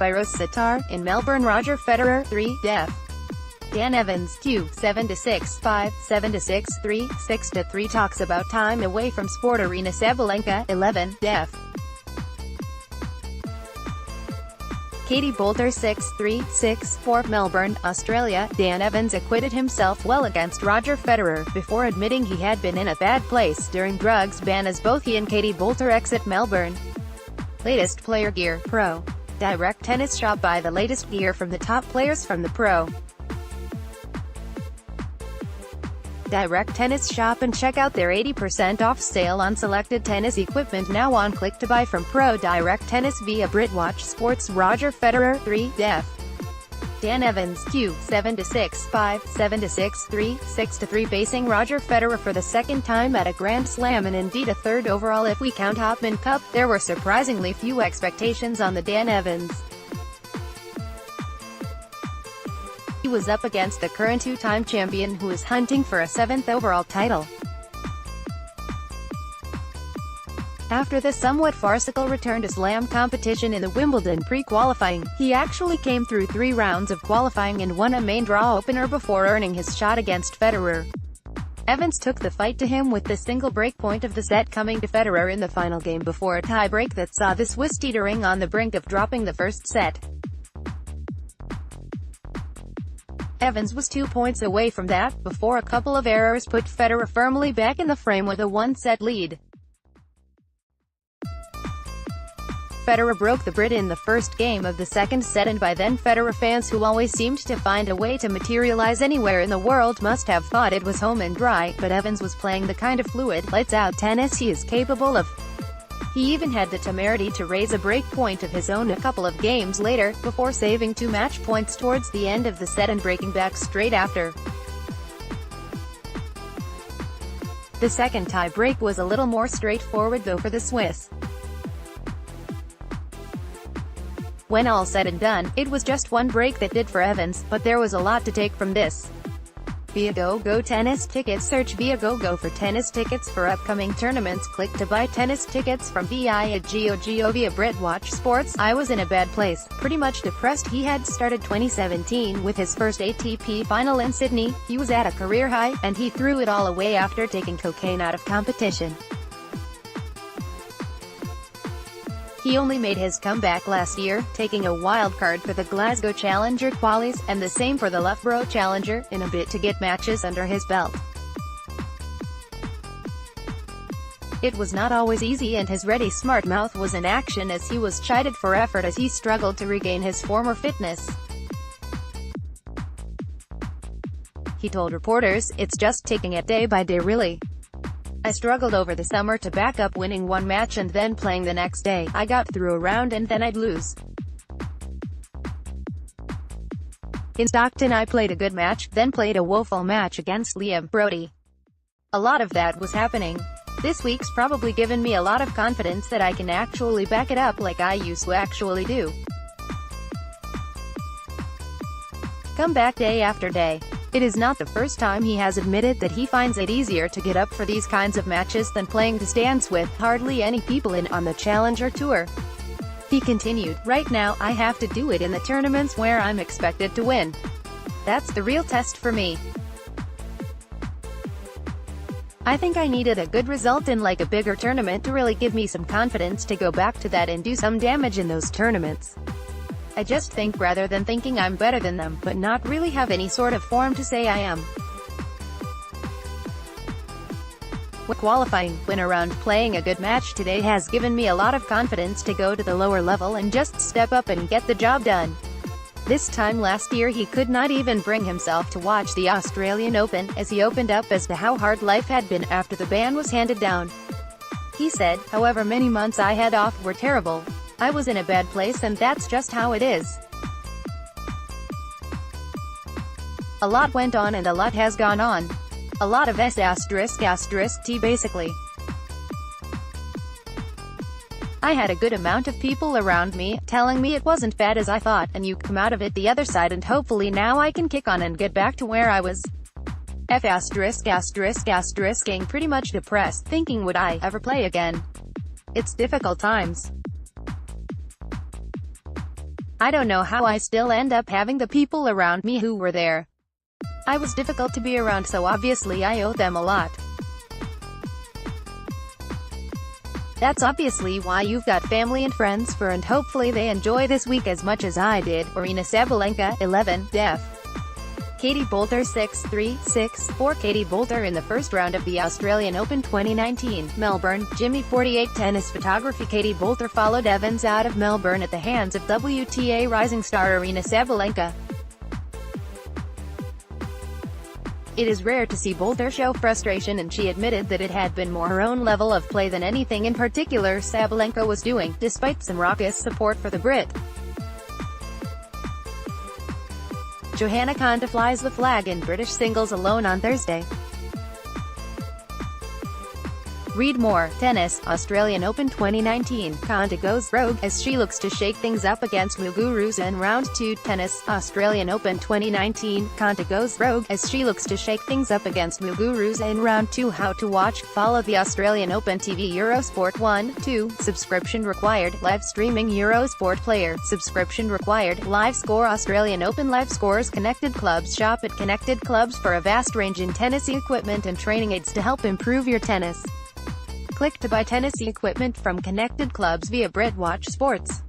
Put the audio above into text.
by Sitar. In Melbourne, Roger Federer, 3, def. Dan Evans, Q, 7-6, 5, 7-6, 3, 6-3 talks about time away from sport. Arena Sabalenka, 11, def. Katie Boulter, 6-3, 6-4, Melbourne, Australia. Dan Evans acquitted himself well against Roger Federer, before admitting he had been in a bad place during drugs ban as both he and Katie Boulter exit Melbourne. Latest player gear, Pro. Direct Tennis Shop. Buy the latest gear from the top players from the Pro. Direct Tennis Shop and check out their 80% off sale on selected tennis equipment now on Click to Buy from Pro Direct Tennis via Britwatch Sports. Roger Federer, 3, def. Dan Evans, Q, 7-6, 5, 7-6, 3, 6-3 facing Roger Federer for the second time at a Grand Slam and indeed a third overall if we count Hopman Cup. There were surprisingly few expectations on the Dan Evans. He was up against the current two-time champion who is hunting for a 7th overall title. After the somewhat farcical return to Slam competition in the Wimbledon pre-qualifying, he actually came through 3 rounds of qualifying and won a main draw opener before earning his shot against Federer. Evans took the fight to him with the single break point of the set coming to Federer in the final game before a tie-break that saw the Swiss teetering on the brink of dropping the first set. Evans was 2 points away from that, before a couple of errors put Federer firmly back in the frame with a 1-set lead. Federer broke the Brit in the first game of the second set, and by then Federer fans, who always seemed to find a way to materialize anywhere in the world, must have thought it was home and dry, but Evans was playing the kind of fluid, lights-out tennis he is capable of. He even had the temerity to raise a break point of his own a couple of games later, before saving 2 match points towards the end of the set and breaking back straight after. The second tie-break was a little more straightforward though for the Swiss. When all said and done, it was just one break that did for Evans, but there was a lot to take from this. Viagogo Tennis Tickets. Search Viagogo for tennis tickets for upcoming tournaments. Click to buy tennis tickets from Viagogo via Britwatch Sports. I was in a bad place, pretty much depressed. He had started 2017 with his first ATP final in Sydney, he was at a career high, and he threw it all away after taking cocaine out of competition. He only made his comeback last year, taking a wild card for the Glasgow Challenger qualies, and the same for the Loughborough Challenger, in a bid to get matches under his belt. It was not always easy, and his ready smart mouth was in action as he was chided for effort as he struggled to regain his former fitness. He told reporters, "It's just taking it day by day really. I struggled over the summer to back up winning one match and then playing the next day. I got through a round and then I'd lose. In Stockton I played a good match, then played a woeful match against Liam Brody. A lot of that was happening. This week's probably given me a lot of confidence that I can actually back it up like I used to actually do. Come back day after day." It is not the first time he has admitted that he finds it easier to get up for these kinds of matches than playing to stands with hardly any people on the Challenger Tour. He continued, "Right now, I have to do it in the tournaments where I'm expected to win. That's the real test for me. I think I needed a good result in like a bigger tournament to really give me some confidence to go back to that and do some damage in those tournaments. I just think rather than thinking I'm better than them, but not really have any sort of form to say I am. Qualifying, win around playing a good match today has given me a lot of confidence to go to the lower level and just step up and get the job done." This time last year he could not even bring himself to watch the Australian Open, as he opened up as to how hard life had been after the ban was handed down. He said, "However many months I had off were terrible. I was in a bad place and that's just how it is. A lot went on and a lot has gone on. A lot of ***T basically. I had a good amount of people around me, telling me it wasn't bad as I thought, and you come out of it the other side and hopefully now I can kick on and get back to where I was. Getting pretty much depressed, thinking would I ever play again. It's difficult times. I don't know how I still end up having the people around me who were there. I was difficult to be around, so obviously I owe them a lot. That's obviously why you've got family and friends for, and hopefully they enjoy this week as much as I did. Aryna Sabalenka, 11, def. Katie Boulter 6-3, 6-4. Katie Boulter in the first round of the Australian Open 2019, Melbourne, Jimmy 48 tennis photography. Katie Boulter followed Evans out of Melbourne at the hands of WTA rising star Aryna Sabalenka. It is rare to see Boulter show frustration, and she admitted that it had been more her own level of play than anything in particular Sabalenka was doing, despite some raucous support for the Brit. Johanna Konta flies the flag in British singles alone on Thursday. Read more. Tennis, Australian Open 2019, Konta goes rogue as she looks to shake things up against Muguruza in Round 2. Tennis, Australian Open 2019, Konta goes rogue as she looks to shake things up against Muguruza in Round 2. How to watch. Follow the Australian Open TV. Eurosport 1, 2, subscription required. Live streaming. Eurosport Player, subscription required. Live score. Australian Open live scores. Connected Clubs. Shop at Connected Clubs for a vast range in tennis equipment and training aids to help improve your tennis. Click to buy tennis equipment from Connected Clubs via BritWatch Sports.